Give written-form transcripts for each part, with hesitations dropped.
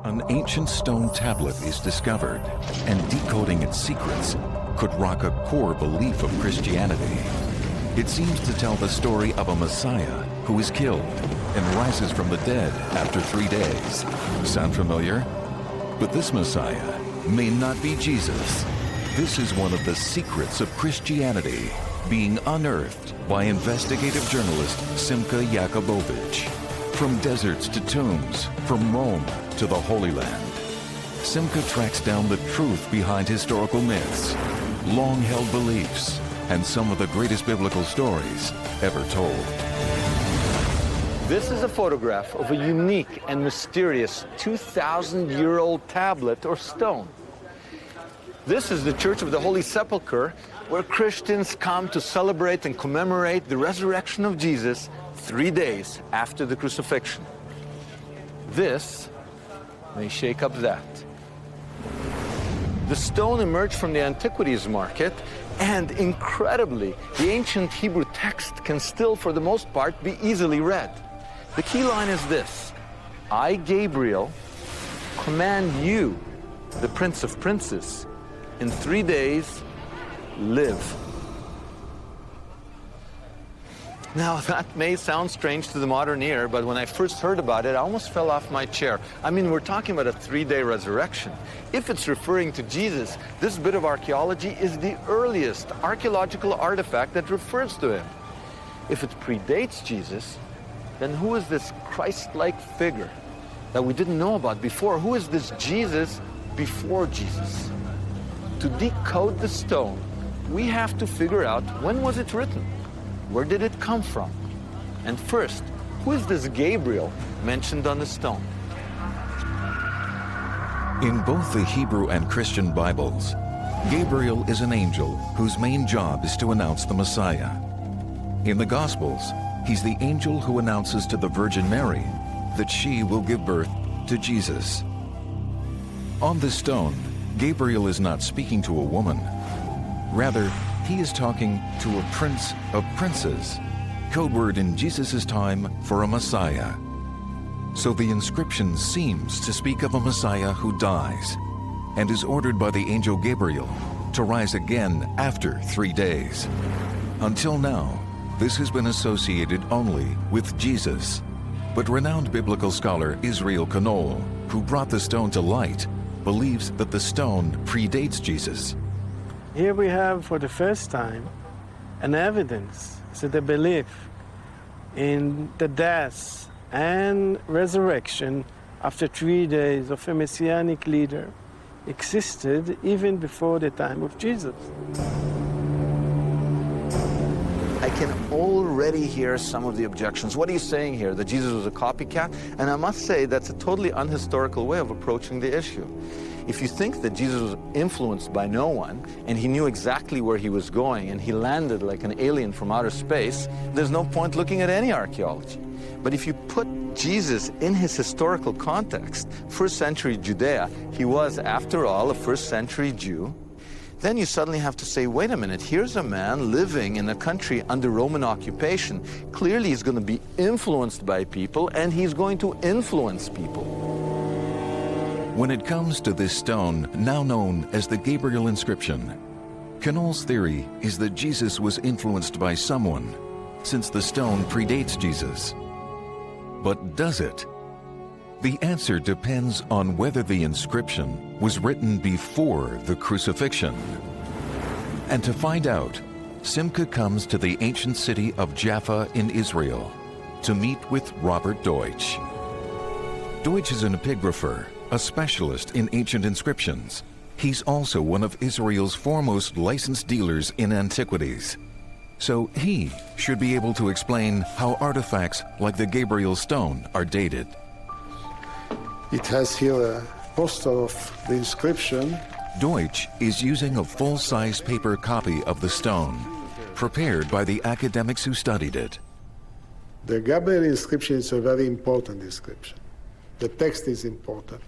An ancient stone tablet is discovered, and decoding its secrets could rock a core belief of Christianity. It seems to tell the story of a Messiah who is killed and rises from the dead after 3 days. Sound familiar? But this Messiah may not be Jesus. This is one of the secrets of Christianity being unearthed by investigative journalist Simka Jakubowicz. From deserts to tombs, from Rome to the Holy Land, Simka tracks down the truth behind historical myths, long-held beliefs, and some of the greatest biblical stories ever told. This is a photograph of a unique and mysterious 2,000-year-old tablet or stone. This is the Church of the Holy Sepulchre, where Christians come to celebrate and commemorate the resurrection of Jesus 3 days after the crucifixion. This may shake up that. The stone emerged from the antiquities market, and incredibly, the ancient Hebrew text can still, for the most part, be easily read. The key line is this: I, Gabriel, command you, the Prince of Princes, in 3 days, live. Now, that may sound strange to the modern ear, but when I first heard about it, I almost fell off my chair. I mean, we're talking about a 3-day resurrection. If it's referring to Jesus, this bit of archaeology is the earliest archaeological artifact that refers to him. If it predates Jesus, then who is this Christ-like figure that we didn't know about before? Who is this Jesus before Jesus? To decode the stone, we have to figure out, when was it written? Where did it come from? And first, who is this Gabriel mentioned on the stone? In both the Hebrew and Christian Bibles, Gabriel is an angel whose main job is to announce the Messiah. In the Gospels, he's the angel who announces to the Virgin Mary that she will give birth to Jesus. On the stone, Gabriel is not speaking to a woman. Rather, he is talking to a prince of princes, code word in Jesus' time for a Messiah. So the inscription seems to speak of a Messiah who dies and is ordered by the angel Gabriel to rise again after 3 days. Until now, this has been associated only with Jesus. But renowned biblical scholar Israel Knoll, who brought the stone to light, believes that the stone predates Jesus. Here we have, for the first time, an evidence that the belief in the death and resurrection after 3 days of a messianic leader existed even before the time of Jesus. I can already hear some of the objections. What are you saying here, that Jesus was a copycat? And I must say, that's a totally unhistorical way of approaching the issue. If you think that Jesus was influenced by no one, and he knew exactly where he was going, and he landed like an alien from outer space, there's no point looking at any archaeology. But if you put Jesus in his historical context, first century Judea, he was, after all, a first century Jew, then you suddenly have to say, wait a minute, here's a man living in a country under Roman occupation. Clearly he's going to be influenced by people, and he's going to influence people. When it comes to this stone, now known as the Gabriel inscription, Knoll's theory is that Jesus was influenced by someone, since the stone predates Jesus. But does it? The answer depends on whether the inscription was written before the crucifixion. And to find out, Simka comes to the ancient city of Jaffa in Israel to meet with Robert Deutsch. Deutsch is an epigrapher, a specialist in ancient inscriptions. He's also one of Israel's foremost licensed dealers in antiquities. So he should be able to explain how artifacts like the Gabriel stone are dated. It has here a poster of the inscription. Deutsch is using a full-size paper copy of the stone, prepared by the academics who studied it. The Gabriel inscription is a very important inscription. The text is important.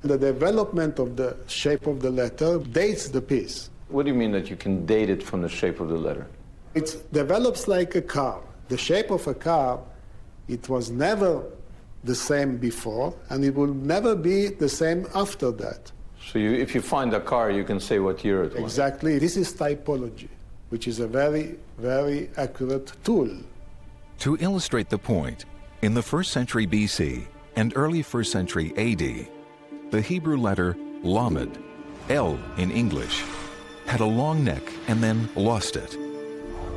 The development of the shape of the letter dates the piece. What do you mean that you can date it from the shape of the letter? It develops like a car. The shape of a car, it was never the same before, and it will never be the same after that. So if you find a car, you can say what year it was. Exactly. This is typology, which is a very, very accurate tool. To illustrate the point, in the 1st century BC and early 1st century AD, the Hebrew letter Lamed, L in English, had a long neck and then lost it.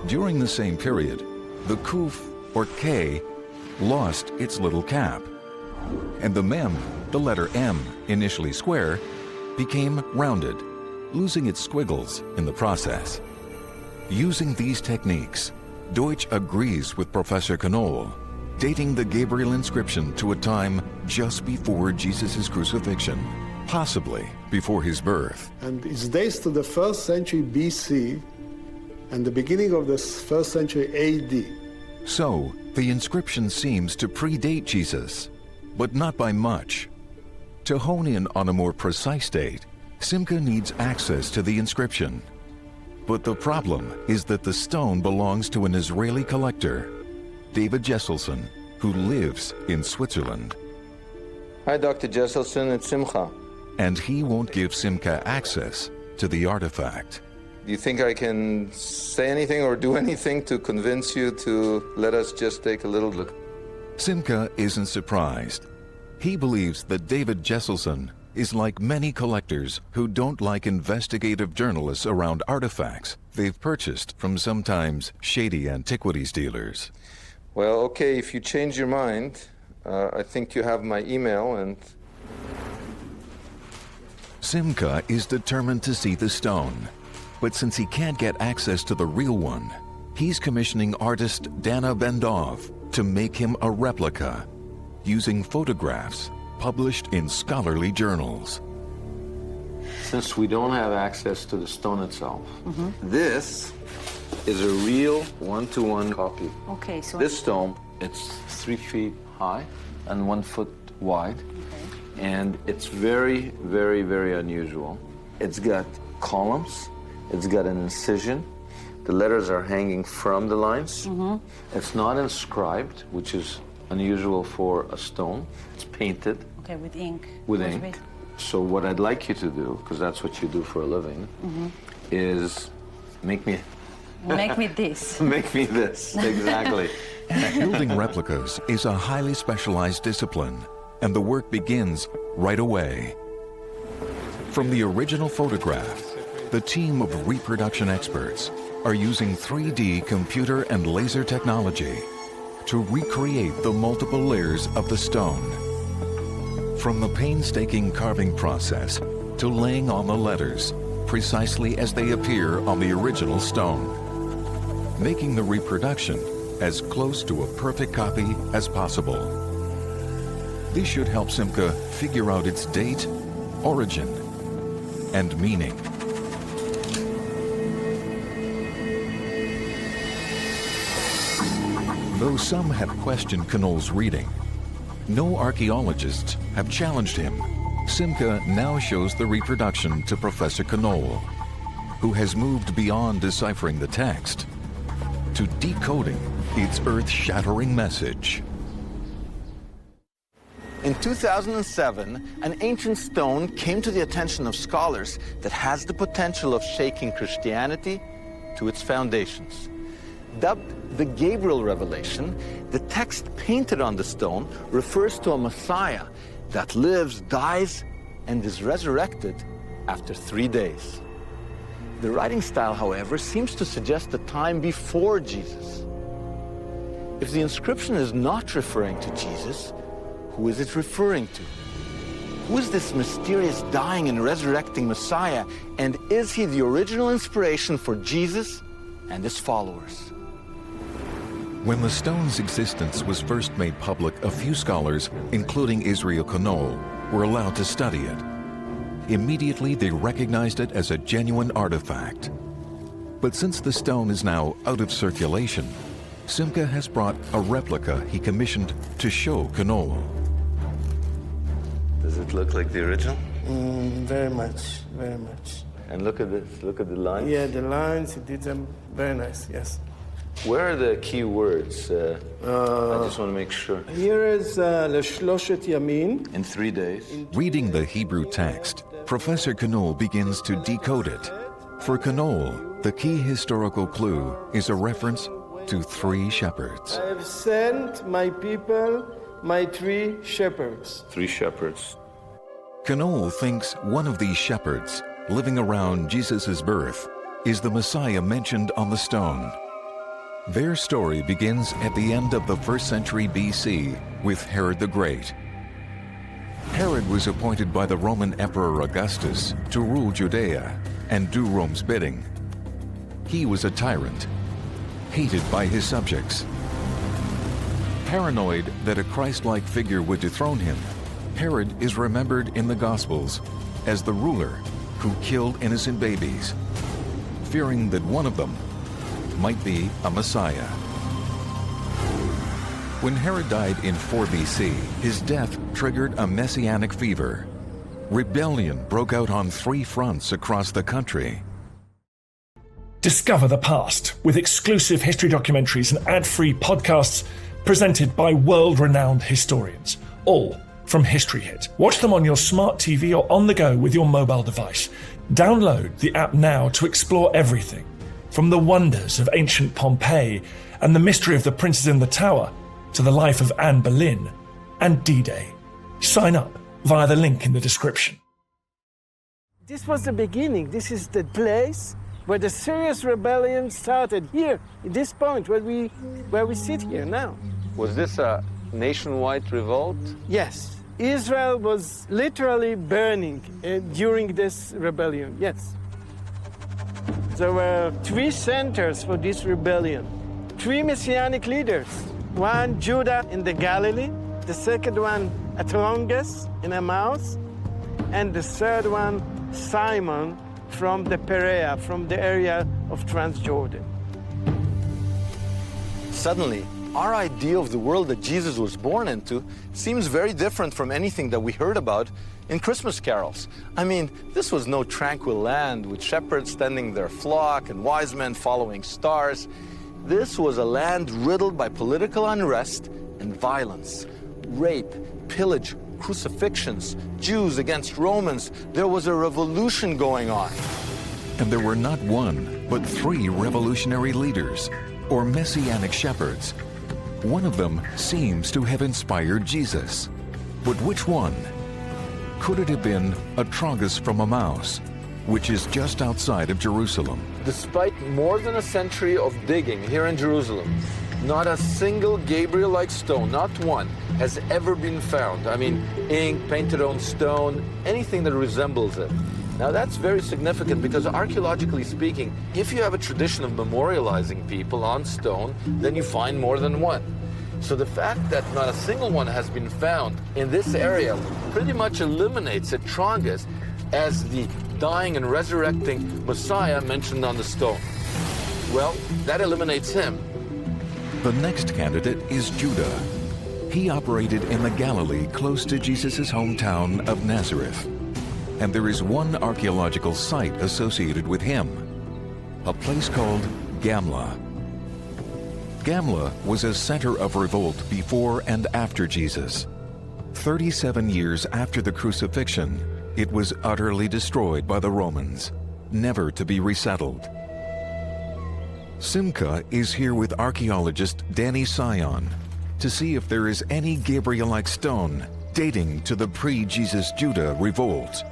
During the same period, the Kuf, or K, lost its little cap. And the Mem, the letter M, initially square, became rounded, losing its squiggles in the process. Using these techniques, Deutsch agrees with Professor Knoll, dating the Gabriel inscription to a time just before Jesus' crucifixion, possibly before his birth. And it dates to the 1st century BC and the beginning of the 1st century AD. So, the inscription seems to predate Jesus, but not by much. To hone in on a more precise date, Simca needs access to the inscription. But the problem is that the stone belongs to an Israeli collector, David Jesselson, who lives in Switzerland. Hi, Dr. Jesselson, it's Simcha. And he won't give Simca access to the artifact. Do you think I can say anything or do anything to convince you to let us just take a little look? Simca isn't surprised. He believes that David Jesselson is like many collectors who don't like investigative journalists around artifacts they've purchased from sometimes shady antiquities dealers. Well, okay, if you change your mind, I think you have my email and... Simca is determined to see the stone, but since he can't get access to the real one, he's commissioning artist Dana Bendov to make him a replica using photographs published in scholarly journals. Since we don't have access to the stone itself, this is a real one-to-one copy. Okay, so This stone, it's 3 feet high and 1 foot wide. And it's very, very, very unusual. It's got columns, it's got an incision. The letters are hanging from the lines. It's not inscribed, which is unusual for a stone. It's painted. Okay, with ink. With ink. So what I'd like you to do, because that's what you do for a living, is make me this. make me this, exactly. Building replicas is a highly specialized discipline, and the work begins right away. From the original photograph, the team of reproduction experts are using 3D computer and laser technology to recreate the multiple layers of the stone. From the painstaking carving process to laying on the letters precisely as they appear on the original stone, making the reproduction as close to a perfect copy as possible. This should help Simca figure out its date, origin, and meaning. Though some have questioned Knoll's reading, no archaeologists have challenged him. Simca now shows the reproduction to Professor Knoll, who has moved beyond deciphering the text to decoding its earth-shattering message. In 2007, an ancient stone came to the attention of scholars that has the potential of shaking Christianity to its foundations. Dubbed the Gabriel Revelation, the text painted on the stone refers to a Messiah that lives, dies, and is resurrected after 3 days. The writing style, however, seems to suggest a time before Jesus. If the inscription is not referring to Jesus, who is it referring to? Who is this mysterious dying and resurrecting Messiah, and is he the original inspiration for Jesus and his followers? When the stone's existence was first made public, a few scholars, including Israel Knoll, were allowed to study it. Immediately, they recognized it as a genuine artifact. But since the stone is now out of circulation, Simca has brought a replica he commissioned to show Knoll. Does it look like the original? Very much, very much. And look at this, look at the lines. Yeah, the lines, he did them very nice, yes. Where are the key words? I just want to make sure. Here is Leshloshet Yamin. In 3 days. Reading the Hebrew text, Professor Knoll begins to decode it. For Knoll, the key historical clue is a reference to 3 shepherds. I have sent my people, my 3 shepherds. 3 shepherds. Knoll thinks one of these shepherds, living around Jesus' birth, is the Messiah mentioned on the stone. Their story begins at the end of the 1st century BC with Herod the Great. Herod was appointed by the Roman Emperor Augustus to rule Judea and do Rome's bidding. He was a tyrant, hated by his subjects. Paranoid that a Christ-like figure would dethrone him, Herod is remembered in the Gospels as the ruler who killed innocent babies, fearing that one of them might be a Messiah. When Herod died in 4 BC, his death triggered a messianic fever. Rebellion broke out on 3 fronts across the country. Discover the past with exclusive history documentaries and ad-free podcasts presented by world-renowned historians, all from History Hit. Watch them on your smart TV or on the go with your mobile device. Download the app now to explore everything, from the wonders of ancient Pompeii and the mystery of the princes in the tower to the life of Anne Boleyn and D-Day. Sign up via the link in the description. This was the beginning. This is the place where the serious rebellion started, here, at this point where we sit here now. Was this a nationwide revolt? Yes. Israel was literally burning during this rebellion, yes. There were 3 centers for this rebellion, 3 messianic leaders. One, Judah in the Galilee, the second one, Atronges in Emmaus, and the third one, Simon from the Perea, from the area of Transjordan. Suddenly, our idea of the world that Jesus was born into seems very different from anything that we heard about in Christmas carols. I mean, this was no tranquil land with shepherds tending their flock and wise men following stars. This was a land riddled by political unrest and violence, rape, pillage, crucifixions, Jews against Romans. There was a revolution going on. And there were not 1, but 3 revolutionary leaders, or messianic shepherds. One of them seems to have inspired Jesus. But which one? Could it have been Atronges from Emmaus, which is just outside of Jerusalem? Despite more than a century of digging here in Jerusalem, not a single Gabriel-like stone, not one, has ever been found. I mean, ink, painted on stone, anything that resembles it. Now that's very significant because archaeologically speaking, if you have a tradition of memorializing people on stone, then you find more than one. So the fact that not a single one has been found in this area pretty much eliminates Atronges as the dying and resurrecting Messiah mentioned on the stone. Well, that eliminates him. The next candidate is Judah. He operated in the Galilee close to Jesus' hometown of Nazareth. And there is one archaeological site associated with him, a place called Gamla. Gamla was a center of revolt before and after Jesus. 37 years after the crucifixion, it was utterly destroyed by the Romans, never to be resettled. Simca is here with archaeologist Danny Sion to see if there is any Gabriel-like stone dating to the pre-Jesus Judah revolt.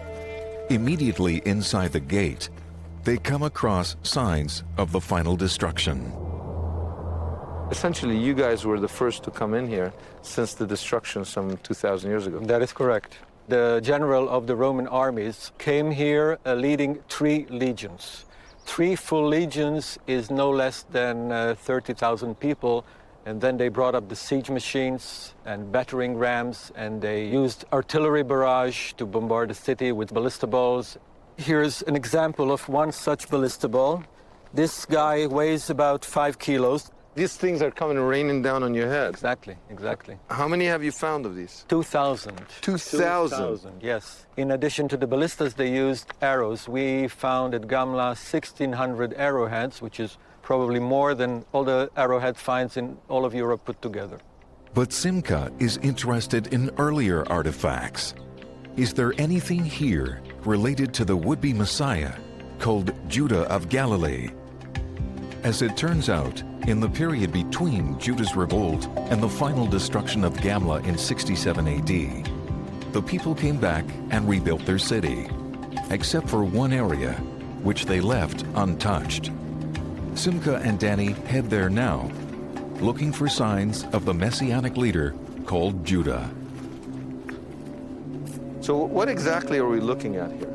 Immediately inside the gate, they come across signs of the final destruction. Essentially, you guys were the first to come in here since the destruction some 2,000 years ago. That is correct. The general of the Roman armies came here leading 3 legions. 3 full legions is no less than 30,000 people. And then they brought up the siege machines and battering rams, and they used artillery barrage to bombard the city with ballista balls. Here's an example of one such ballista ball. This guy weighs about 5 kilos. These things are coming raining down on your head. Exactly, exactly. How many have you found of these? 2,000. 2,000? Yes. In addition to the ballistas, they used arrows. We found at Gamla 1,600 arrowheads, which is probably more than all the arrowhead finds in all of Europe put together. But Simca is interested in earlier artifacts. Is there anything here related to the would-be Messiah called Judah of Galilee? As it turns out, in the period between Judah's revolt and the final destruction of Gamla in 67 AD, the people came back and rebuilt their city, except for one area, which they left untouched. Simca and Danny head there now, looking for signs of the messianic leader called Judah. So what exactly are we looking at here?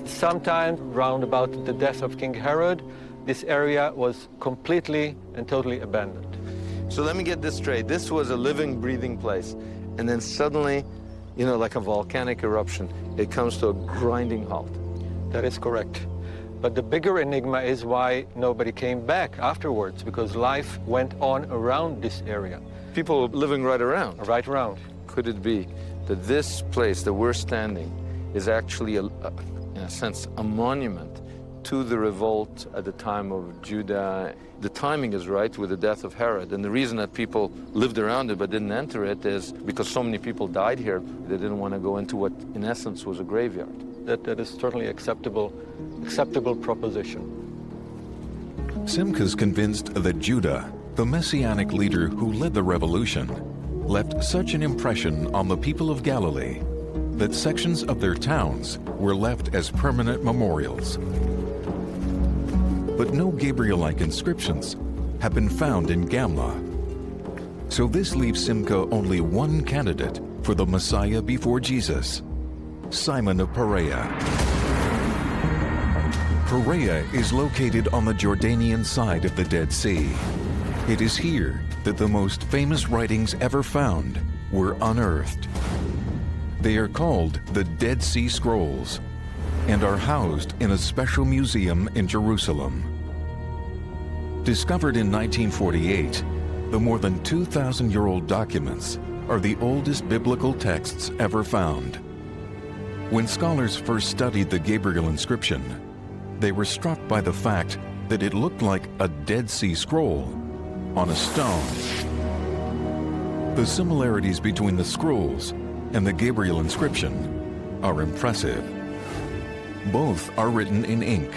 Sometime round about the death of King Herod, this area was completely and totally abandoned. So let me get this straight. This was a living, breathing place. And then suddenly, you know, like a volcanic eruption, it comes to a grinding halt. That is correct. But the bigger enigma is why nobody came back afterwards, because life went on around this area. People living right around. Right around. Could it be that this place that we're standing is actually, in a sense, a monument to the revolt at the time of Judah? The timing is right with the death of Herod, and the reason that people lived around it but didn't enter it is because so many people died here. They didn't want to go into what, in essence, was a graveyard. That is certainly acceptable proposition. Simca's convinced that Judah, the messianic leader who led the revolution, left such an impression on the people of Galilee that sections of their towns were left as permanent memorials. But no Gabriel-like inscriptions have been found in Gamla. So this leaves Simca only one candidate for the Messiah before Jesus, Simon of Perea. Perea is located on the Jordanian side of the Dead Sea. It is here that the most famous writings ever found were unearthed. They are called the Dead Sea Scrolls and are housed in a special museum in Jerusalem. Discovered in 1948, the more than 2,000-year-old documents are the oldest biblical texts ever found. When scholars first studied the Gabriel inscription, they were struck by the fact that it looked like a Dead Sea Scroll on a stone. The similarities between the scrolls and the Gabriel inscription are impressive. Both are written in ink.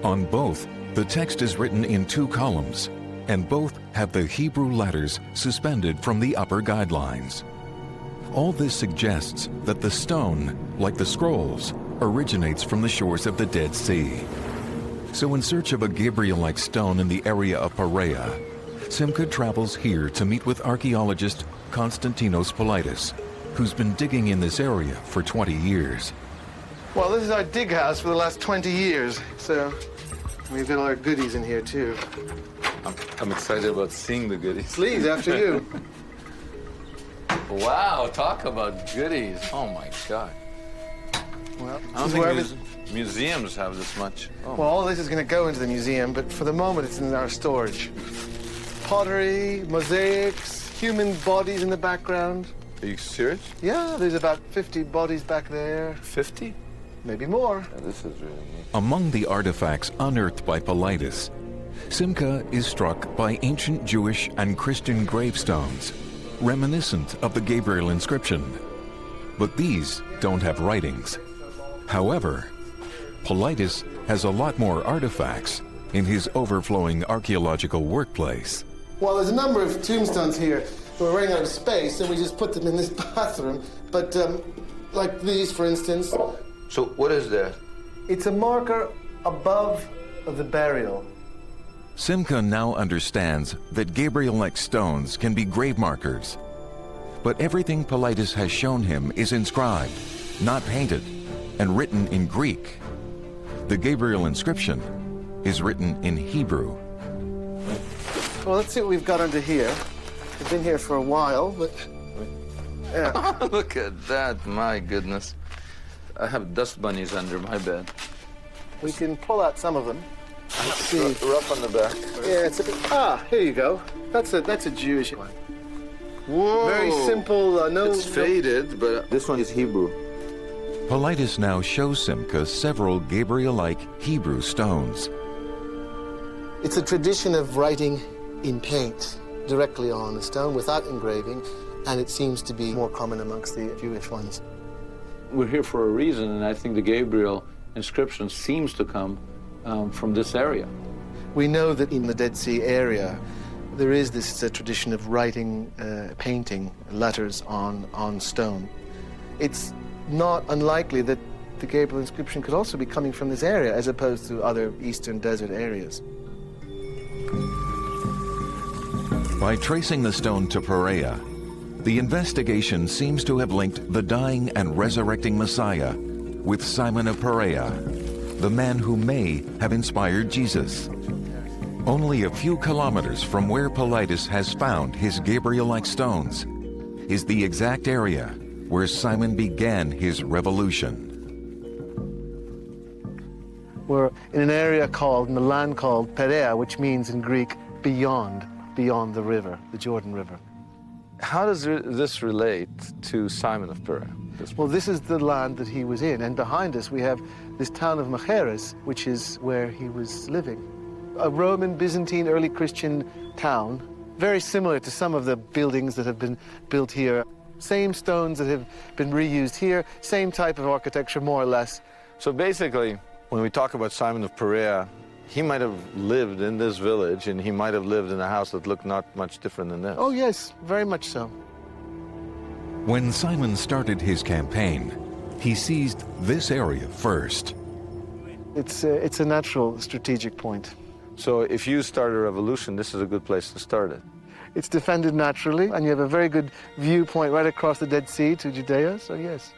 On both, the text is written in 2 columns, and both have the Hebrew letters suspended from the upper guidelines. All this suggests that the stone, like the scrolls, originates from the shores of the Dead Sea. So in search of a Gabriel-like stone in the area of Perea, Simca travels here to meet with archaeologist Konstantinos Politis, who's been digging in this area for 20 years. Well, this is our dig house for the last 20 years, so we've got all our goodies in here, too. I'm excited about seeing the goodies. Please, after you. Wow, talk about goodies. Oh, my God. Well, I don't think museums have this much. Oh. well, all this is going to go into the museum, but for the moment, it's in our storage. Pottery, mosaics, human bodies in the background. Are you serious? Yeah, there's about 50 bodies back there. 50? Maybe more. Yeah, this is really neat. Among the artifacts unearthed by Politis, Simca is struck by ancient Jewish and Christian gravestones, reminiscent of the Gabriel inscription. But these don't have writings. However, Politis has a lot more artifacts in his overflowing archaeological workplace. Well, there's a number of tombstones here. We're running out of space, and we just put them in this bathroom. But, like these, for instance. So what is that? It's a marker above the burial. Simca now understands that Gabriel-like stones can be grave markers. But everything Politis has shown him is inscribed, not painted, and written in Greek. The Gabriel inscription is written in Hebrew. Well, let's see what we've got under here. We've been here for a while, but... Yeah. Look at that, my goodness. I have dust bunnies under my bed. We can pull out some of them. Let's see. Rough on the back. Yeah, it's a bit... here you go. That's a Jewish one. Whoa! Very simple, It's faded, but this one is Hebrew. Politis now shows Simca several Gabriel-like Hebrew stones. It's a tradition of writing in paint directly on a stone without engraving, and it seems to be more common amongst the Jewish ones. We're here for a reason, and I think the Gabriel inscription seems to come from this area. We know that in the Dead Sea area, there is this tradition of writing, painting letters on stone. It's not unlikely that the Gabriel inscription could also be coming from this area as opposed to other eastern desert areas. By tracing the stone to Perea, the investigation seems to have linked the dying and resurrecting Messiah with Simon of Perea, the man who may have inspired Jesus. Only a few kilometers from where Paulides has found his Gabriel-like stones is the exact area where Simon began his revolution. We're in an area in the land called Perea, which means in Greek, beyond the river, the Jordan River. How does this relate to Simon of Perea? Well, this is the land that he was in, and behind us we have this town of Machaerus, which is where he was living. A Roman, Byzantine, early Christian town, very similar to some of the buildings that have been built here. Same stones that have been reused here, same type of architecture, more or less. So basically, when we talk about Simon of Perea, he might have lived in this village, and he might have lived in a house that looked not much different than this. Oh yes, very much so. When Simon started his campaign, he seized this area first. It's a natural strategic point. So if you start a revolution, this is a good place to start it. It's defended naturally, and you have a very good viewpoint right across the Dead Sea to Judea, so yes.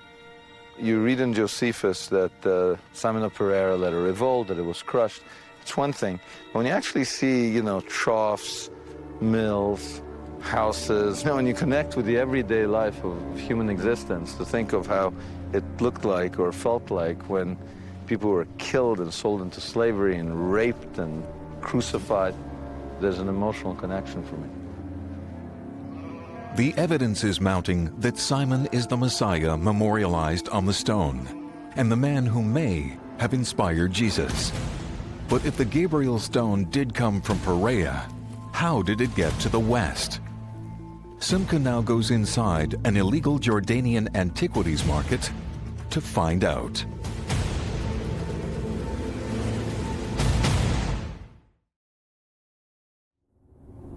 You read in Josephus that Simon of Perea led a revolt, that it was crushed. It's one thing. When you actually see, troughs, mills, houses, when you connect with the everyday life of human existence, to think of how it looked like or felt like when people were killed and sold into slavery and raped and crucified, there's an emotional connection for me. The evidence is mounting that Simon is the Messiah memorialized on the stone, and the man who may have inspired Jesus. But if the Gabriel stone did come from Perea, how did it get to the west? Simca now goes inside an illegal Jordanian antiquities market to find out.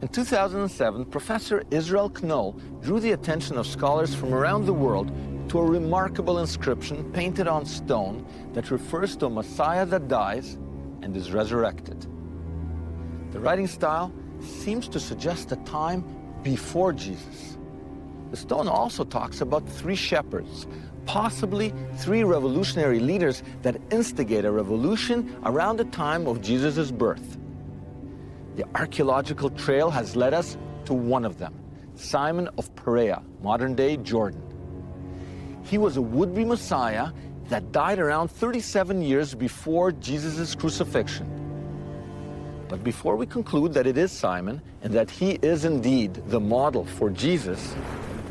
In 2007, Professor Israel Knoll drew the attention of scholars from around the world to a remarkable inscription painted on stone that refers to a Messiah that dies and is resurrected. The writing style seems to suggest a time before Jesus. The stone also talks about 3 shepherds, possibly 3 revolutionary leaders that instigate a revolution around the time of Jesus' birth. The archaeological trail has led us to one of them, Simon of Perea, modern-day Jordan. He was a would-be Messiah that died around 37 years before Jesus' crucifixion. But before we conclude that it is Simon and that he is indeed the model for Jesus,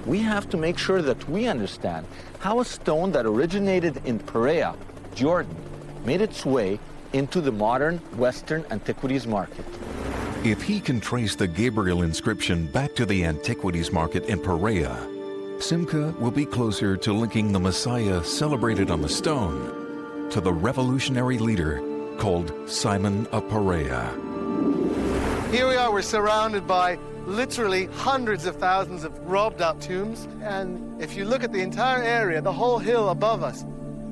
we have to make sure that we understand how a stone that originated in Perea, Jordan, made its way into the modern Western antiquities market. If he can trace the Gabriel inscription back to the antiquities market in Perea, Simca will be closer to linking the Messiah celebrated on the stone to the revolutionary leader called Simon of Perea. Here we are, we're surrounded by literally hundreds of thousands of robbed out tombs. And if you look at the entire area, the whole hill above us,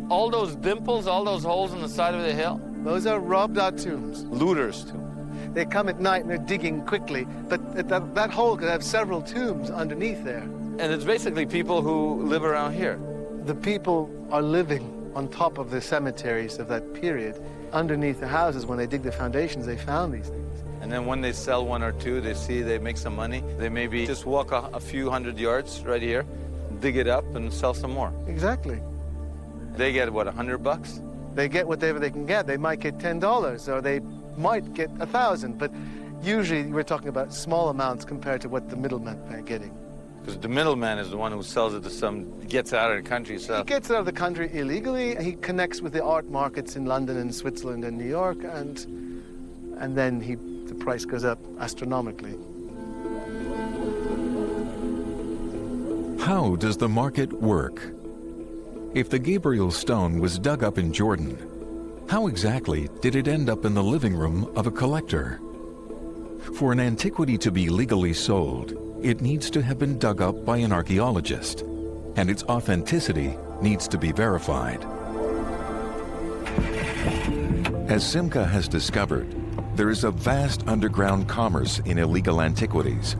All those dimples, all those holes in the side of the hill, those are robbed out tombs. looters' tombs. They come at night and they're digging quickly, but that hole could have several tombs underneath there. And it's basically people who live around here. The people are living on top of the cemeteries of that period. Underneath the houses, when they dig the foundations, they found these things. And then when they sell 1 or 2, they see they make some money. They maybe just walk a few hundred yards right here, dig it up, and sell some more. Exactly. They get, what, $100? They get whatever they can get. They might get $10, or they might get 1,000, but usually we're talking about small amounts compared to what the middlemen are getting. Because the middleman is the one who sells it to gets it out of the country. So He gets it out of the country illegally. He connects with the art markets in London and Switzerland and New York, and then he price goes up astronomically. How does the market work? If the Gabriel stone was dug up in Jordan, how exactly did it end up in the living room of a collector? For an antiquity to be legally sold, it needs to have been dug up by an archaeologist, and its authenticity needs to be verified. As Simca has discovered, there is a vast underground commerce in illegal antiquities.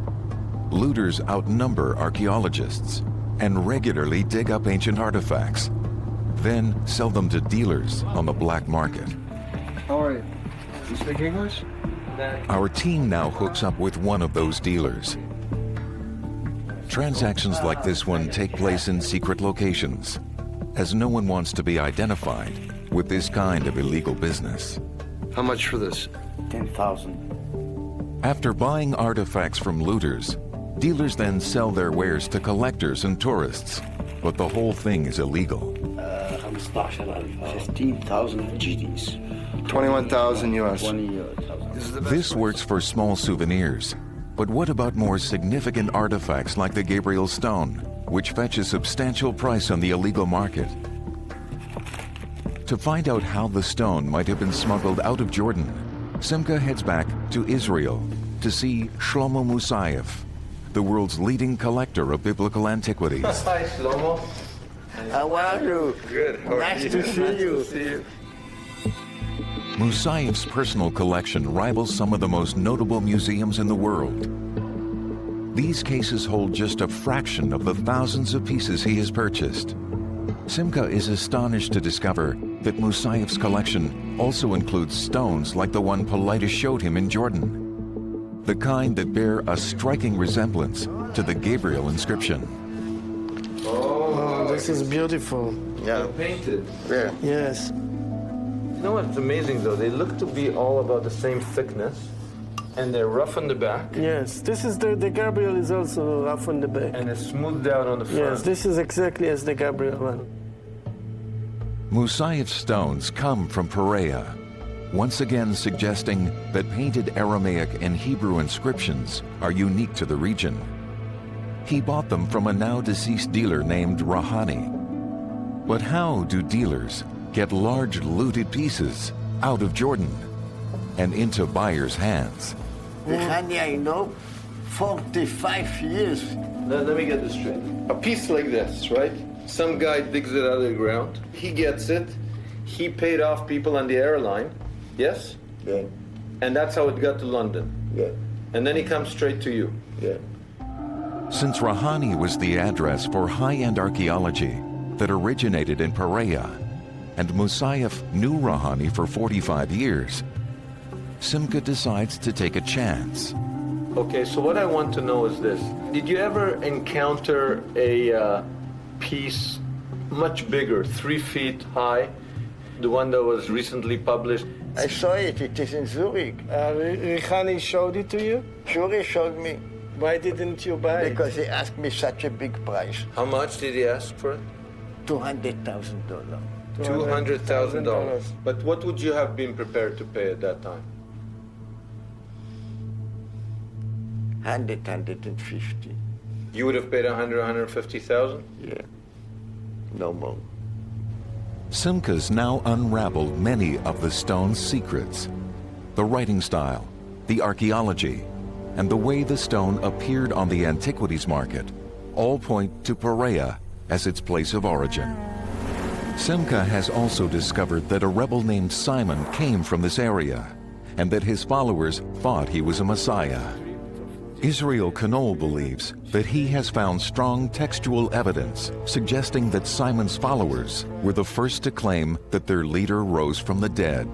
Looters outnumber archaeologists and regularly dig up ancient artifacts, then sell them to dealers on the black market. How are you? You speak English? Our team now hooks up with one of those dealers. Transactions like this one take place in secret locations, as no one wants to be identified with this kind of illegal business. How much for this? 10,000. After buying artifacts from looters, dealers then sell their wares to collectors and tourists, but the whole thing is illegal. 15,000 GDs. 21,000 US. 20,000. This works for small souvenirs, but what about more significant artifacts like the Gabriel stone, which fetch a substantial price on the illegal market? To find out how the stone might have been smuggled out of Jordan, Simca heads back to Israel to see Shlomo Musayev, the world's leading collector of biblical antiquities. Hi, Shlomo. How are you? Good. Nice to see you. Musayev's personal collection rivals some of the most notable museums in the world. These cases hold just a fraction of the thousands of pieces he has purchased. Simca is astonished to discover that Musayev's collection also includes stones like the one Paulides showed him in Jordan, the kind that bear a striking resemblance to the Gabriel inscription. Oh, this is beautiful. Yeah. Painted. Yeah. Yes. You know what's amazing though? They look to be all about the same thickness, and they're rough on the back. Yes, this is the Gabriel is also rough on the back. And it's smoothed out on the front. Yes, this is exactly as the Gabriel one. Musayev's stones come from Perea, once again suggesting that painted Aramaic and Hebrew inscriptions are unique to the region. He bought them from a now-deceased dealer named Rahani. But how do dealers get large looted pieces out of Jordan and into buyers' hands? Honey, I know, 45 years. Let me get this straight. A piece like this, right? Some guy digs it out of the ground. He gets it. He paid off people on the airline. Yes? Yeah. And that's how it got to London. Yeah. And then he comes straight to you. Yeah. Since Rahani was the address for high-end archaeology that originated in Perea, and Musayev knew Rahani for 45 years, Simca decides to take a chance. Okay, so what I want to know is this. Did you ever encounter a piece much bigger, 3 feet high, the one that was recently published? I saw it. It is in Zurich. Rihani showed it to you? Sure, he showed me. Why didn't you buy it? Because he asked me such a big price. How much did he ask for it? $200,000. $200,000. But what would you have been prepared to pay at that time? 150. You would have paid 150,000? Yeah. No more. Simca's now unraveled many of the stone's secrets. The writing style, the archaeology, and the way the stone appeared on the antiquities market all point to Perea as its place of origin. Simca has also discovered that a rebel named Simon came from this area, and that his followers thought he was a Messiah. Israel Knoll believes that he has found strong textual evidence suggesting that Simon's followers were the first to claim that their leader rose from the dead.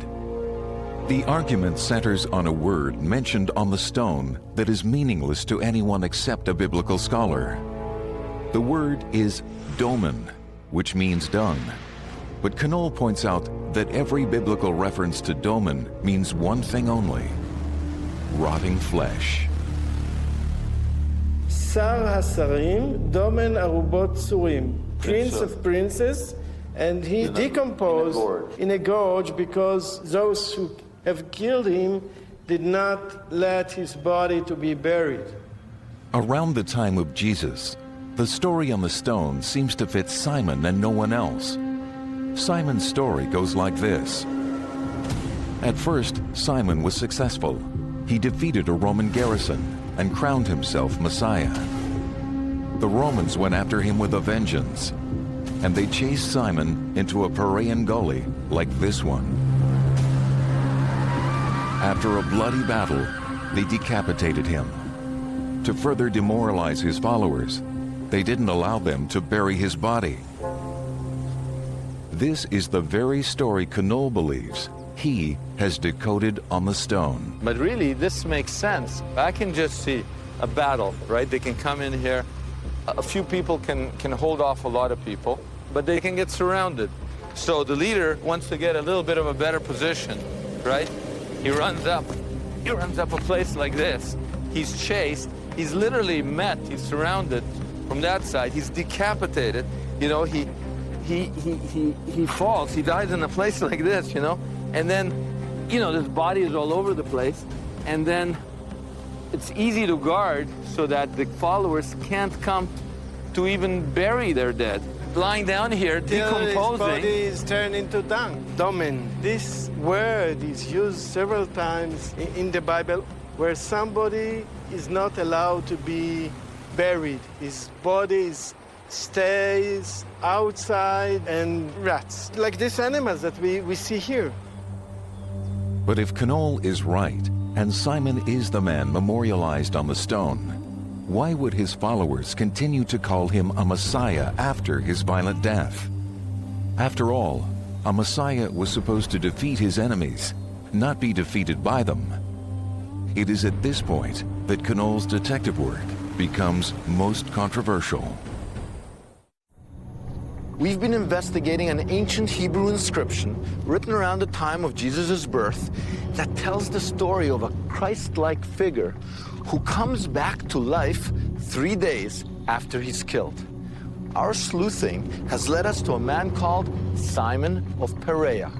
The argument centers on a word mentioned on the stone that is meaningless to anyone except a biblical scholar. The word is domen, which means dung. But Knoll points out that every biblical reference to domen means one thing only: rotting flesh. Sar Hasarim, Domen Arubot Surim, Prince of Princes, and he decomposed in a gorge because those who have killed him did not let his body to be buried. Around the time of Jesus, the story on the stone seems to fit Simon and no one else. Simon's story goes like this. At first, Simon was successful. He defeated a Roman garrison and crowned himself Messiah. The Romans went after him with a vengeance, and they chased Simon into a Perean gully like this one. After a bloody battle, they decapitated him. To further demoralize his followers, they didn't allow them to bury his body. This is the very story Knoll believes he has decoded on the stone. But really, this makes sense. I can just see a battle, right? They can come in here. A few people can hold off a lot of people, but they can get surrounded. So the leader wants to get a little bit of a better position, right? He runs up a place like this. He's chased. He's literally met. He's surrounded from that side. He's decapitated. You know, he falls. He dies in a place like this, you know? And then, you know, this body is all over the place. And then it's easy to guard so that the followers can't come to even bury their dead. Lying down here, decomposing. His body is turned into dung, domen. This word is used several times in the Bible where somebody is not allowed to be buried. His body stays outside and rots, like these animals that we see here. But if Knoll is right, and Simon is the man memorialized on the stone, why would his followers continue to call him a Messiah after his violent death? After all, a Messiah was supposed to defeat his enemies, not be defeated by them. It is at this point that Knoll's detective work becomes most controversial. We've been investigating an ancient Hebrew inscription written around the time of Jesus' birth that tells the story of a Christ-like figure who comes back to life 3 days after he's killed. Our sleuthing has led us to a man called Simon of Perea.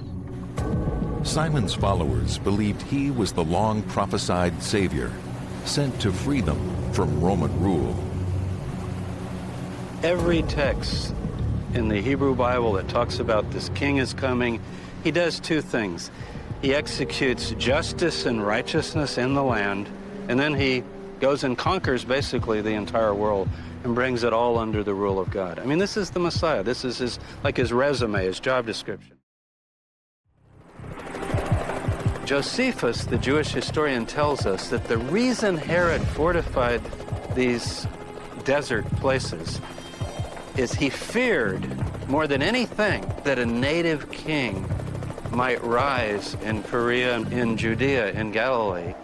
Simon's followers believed he was the long prophesied Savior, sent to free them from Roman rule. Every text in the Hebrew Bible that talks about this king is coming, he does two things. He executes justice and righteousness in the land, and then he goes and conquers basically the entire world and brings it all under the rule of God. I mean, this is the Messiah. This is his resume, his job description. Josephus, the Jewish historian, tells us that the reason Herod fortified these desert places is he feared more than anything that a native king might rise in Perea, in Judea, in Galilee,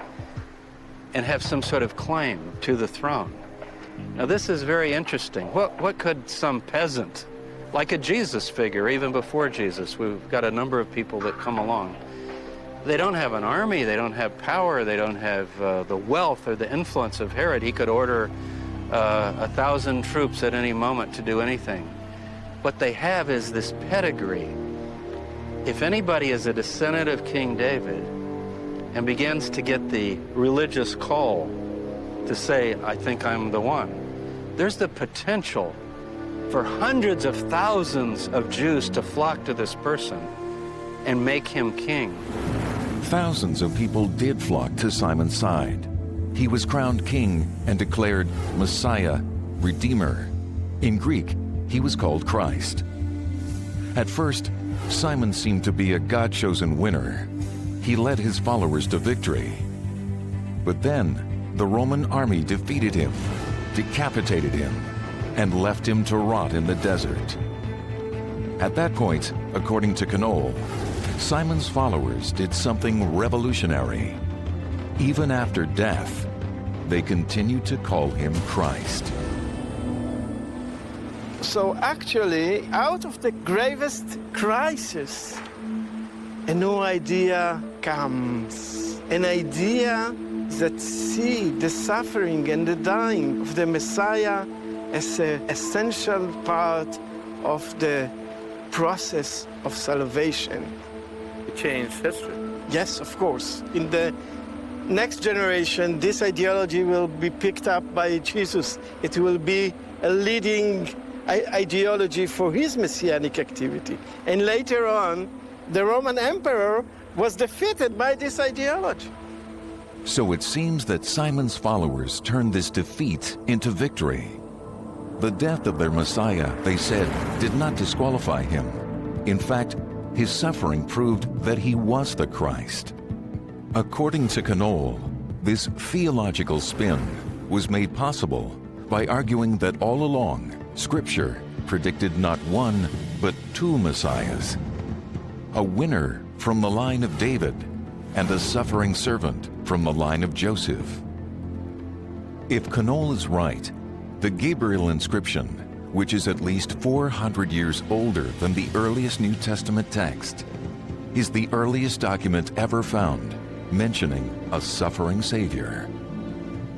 and have some sort of claim to the throne. Now this is very interesting. What could some peasant, like a Jesus figure, even before Jesus, we've got a number of people that come along. They don't have an army, they don't have power, they don't have the wealth or the influence of Herod. He could order 1,000 troops at any moment to do anything. What they have is this pedigree. If anybody is a descendant of King David and begins to get the religious call to say, I think I'm the one, there's the potential for hundreds of thousands of Jews to flock to this person and make him king. Thousands of people did flock to Simon's side. He was crowned king and declared Messiah, Redeemer. In Greek, he was called Christ. At first, Simon seemed to be a God-chosen winner. He led his followers to victory. But then, the Roman army defeated him, decapitated him, and left him to rot in the desert. At that point, according to Knoll, Simon's followers did something revolutionary. Even after death, they continued to call him Christ. So actually, out of the gravest crisis, a new idea comes. An idea that sees the suffering and the dying of the Messiah as an essential part of the process of salvation. It changed history. Yes, of course. In the next generation, this ideology will be picked up by Jesus. It will be a leading ideology for his messianic activity. And later on, the Roman emperor was defeated by this ideology. So it seems that Simon's followers turned this defeat into victory. The death of their Messiah, they said, did not disqualify him. In fact, his suffering proved that he was the Christ. According to Knoll, this theological spin was made possible by arguing that all along, Scripture predicted not one, but two Messiahs. A winner from the line of David and a suffering servant from the line of Joseph. If Knoll is right, the Gabriel inscription, which is at least 400 years older than the earliest New Testament text, is the earliest document ever found mentioning a suffering Savior.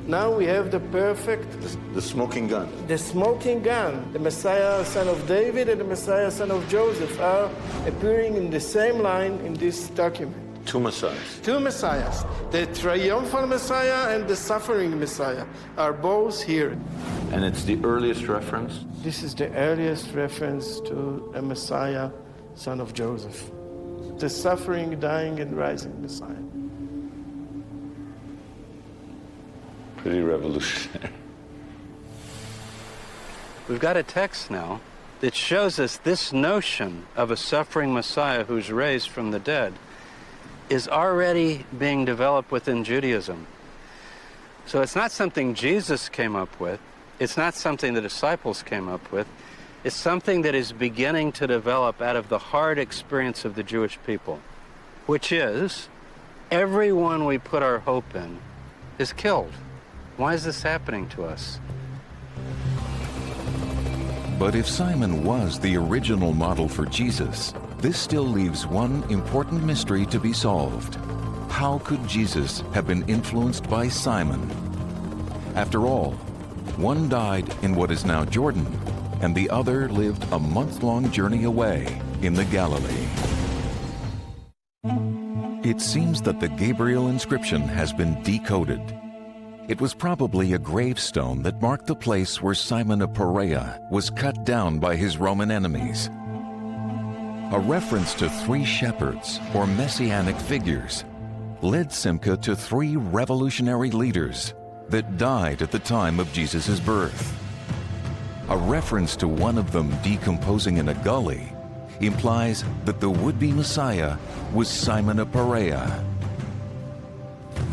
Now we have the perfect... The smoking gun. The smoking gun. The Messiah, son of David, and the Messiah, son of Joseph, are appearing in the same line in this document. Two Messiahs. Two Messiahs. The triumphal Messiah and the suffering Messiah are both here. And it's the earliest reference? This is the earliest reference to a Messiah, son of Joseph. The suffering, dying, and rising Messiah. Pretty revolutionary. We've got a text now that shows us this notion of a suffering Messiah who's raised from the dead is already being developed within Judaism. So it's not something Jesus came up with. It's not something the disciples came up with. It's something that is beginning to develop out of the hard experience of the Jewish people, which is everyone we put our hope in is killed. Why is this happening to us? But if Simon was the original model for Jesus, this still leaves one important mystery to be solved. How could Jesus have been influenced by Simon? After all, one died in what is now Jordan, and the other lived a month-long journey away in the Galilee. It seems that the Gabriel inscription has been decoded. It was probably a gravestone that marked the place where Simon of Perea was cut down by his Roman enemies. A reference to three shepherds, or messianic figures, led Simca to three revolutionary leaders that died at the time of Jesus' birth. A reference to one of them decomposing in a gully implies that the would-be Messiah was Simon of Perea.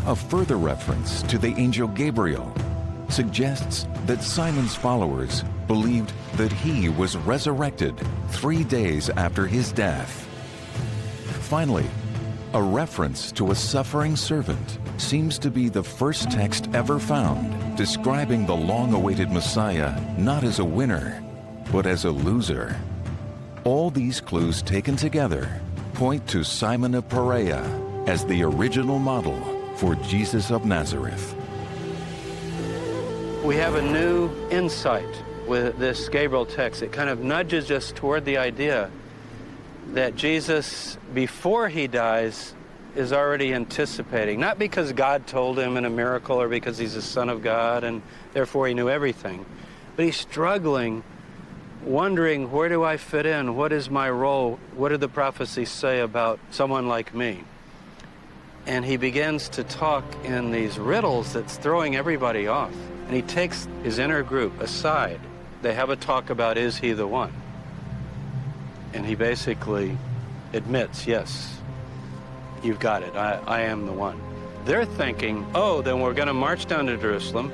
A further reference to the angel Gabriel suggests that Simon's followers believed that he was resurrected 3 days after his death. Finally, a reference to a suffering servant seems to be the first text ever found describing the long-awaited Messiah not as a winner, but as a loser. All these clues taken together point to Simon of Perea as the original model for Jesus of Nazareth. We have a new insight with this Gabriel text. It kind of nudges us toward the idea that Jesus, before he dies, is already anticipating, not because God told him in a miracle or because he's the Son of God and therefore he knew everything, but he's struggling, wondering, where do I fit in? What is my role? What do the prophecies say about someone like me? And he begins to talk in these riddles that's throwing everybody off. And he takes his inner group aside. They have a talk about, is he the one? And he basically admits, yes, you've got it, I am the one. They're thinking, oh, then we're going to march down to Jerusalem,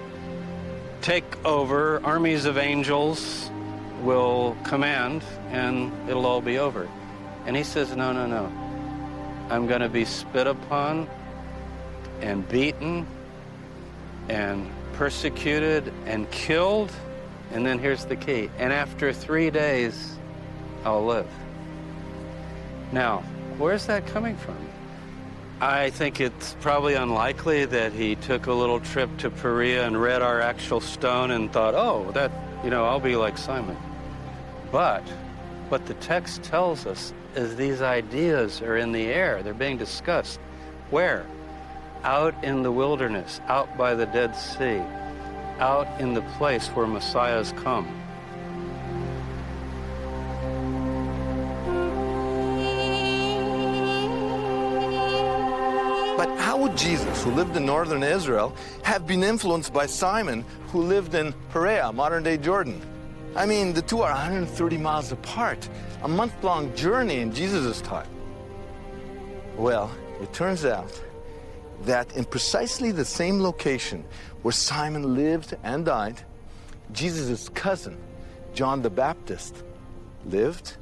take over, armies of angels will command, and it'll all be over. And he says, no, no, no. I'm going to be spit upon and beaten and persecuted and killed. And then here's the key. And after 3 days, I'll live. Now, where's that coming from? I think it's probably unlikely that he took a little trip to Perea and read our actual stone and thought, oh, that, I'll be like Simon. But what the text tells us is these ideas are in the air. They're being discussed. Where? out in the wilderness, out by the Dead Sea, out in the place where Messiahs come. But how would Jesus, who lived in northern Israel, have been influenced by Simon, who lived in Perea, modern-day Jordan? I mean, the two are 130 miles apart, a month-long journey in Jesus' time. Well, it turns out that in precisely the same location where Simon lived and died, Jesus' cousin, John the Baptist, lived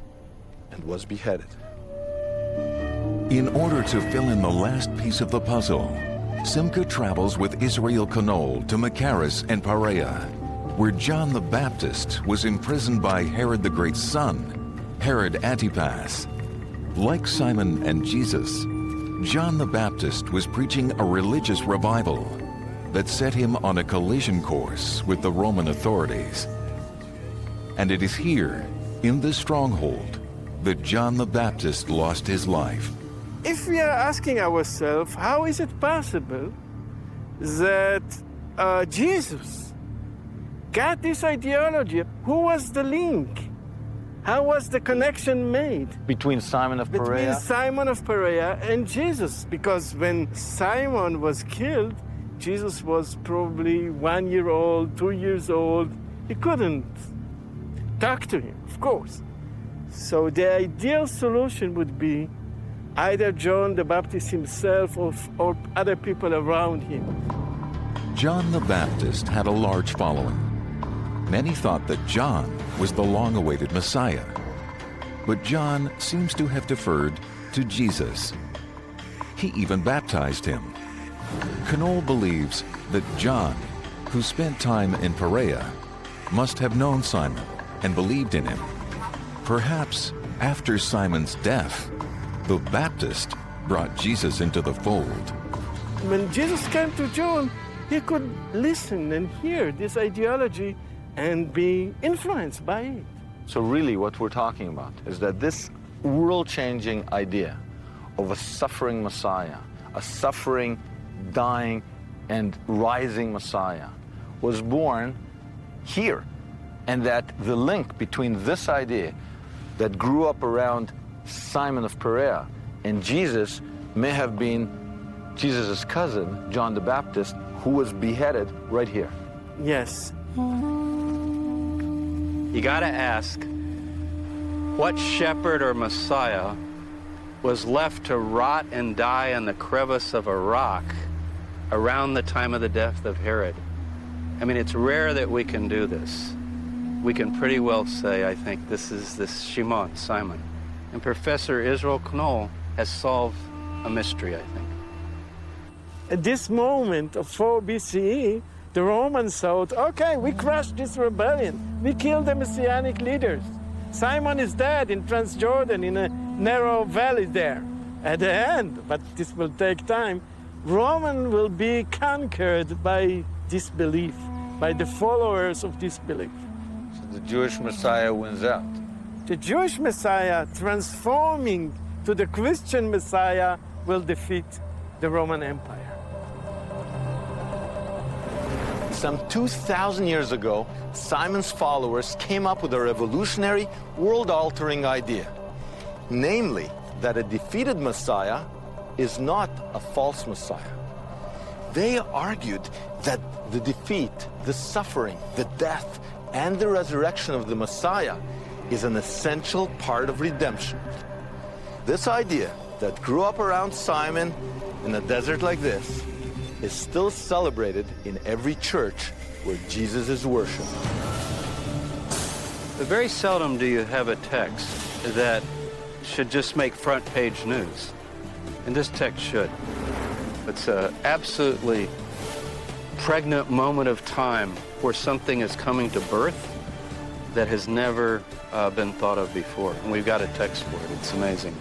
and was beheaded. In order to fill in the last piece of the puzzle, Simca travels with Israel Knoll to Machaerus and Perea, where John the Baptist was imprisoned by Herod the Great's son, Herod Antipas. Like Simon and Jesus, John the Baptist was preaching a religious revival that set him on a collision course with the Roman authorities. And it is here, in this stronghold, that John the Baptist lost his life. If we are asking ourselves, how is it possible that Jesus got this ideology? Who was the link? How was the connection made? Between Simon of Perea? Between Simon of Perea and Jesus. Because when Simon was killed, Jesus was probably 1 year old, 2 years old. He couldn't talk to him, of course. So the ideal solution would be either John the Baptist himself or other people around him. John the Baptist had a large following. Many thought that John was the long-awaited Messiah. But John seems to have deferred to Jesus. He even baptized him. Knoll believes that John, who spent time in Perea, must have known Simon and believed in him. Perhaps after Simon's death, the Baptist brought Jesus into the fold. When Jesus came to John, he could listen and hear this ideology and be influenced by it. So really what we're talking about is that this world-changing idea of a suffering Messiah, a suffering, dying, and rising Messiah was born here. And that the link between this idea that grew up around Simon of Perea and Jesus may have been Jesus' cousin, John the Baptist, who was beheaded right here. Yes. You gotta ask, what shepherd or Messiah was left to rot and die in the crevice of a rock around the time of the death of Herod? I mean, it's rare that we can do this. We can pretty well say, I think, this is this Shimon, Simon. And Professor Israel Knoll has solved a mystery, I think. At this moment of 4 BCE, the Romans thought, okay, we crushed this rebellion. We killed the Messianic leaders. Simon is dead in Transjordan in a narrow valley there. At the end, but this will take time, Rome will be conquered by disbelief, by the followers of disbelief. So the Jewish Messiah wins out. The Jewish Messiah, transforming to the Christian Messiah, will defeat the Roman Empire. Some 2,000 years ago, Simon's followers came up with a revolutionary, world-altering idea. Namely, that a defeated Messiah is not a false Messiah. They argued that the defeat, the suffering, the death, and the resurrection of the Messiah is an essential part of redemption. This idea that grew up around Simon in a desert like this is still celebrated in every church where Jesus is worshipped. Very seldom do you have a text that should just make front page news. And this text should. It's an absolutely pregnant moment of time where something is coming to birth that has never been thought of before. And we've got a text for it. It's amazing.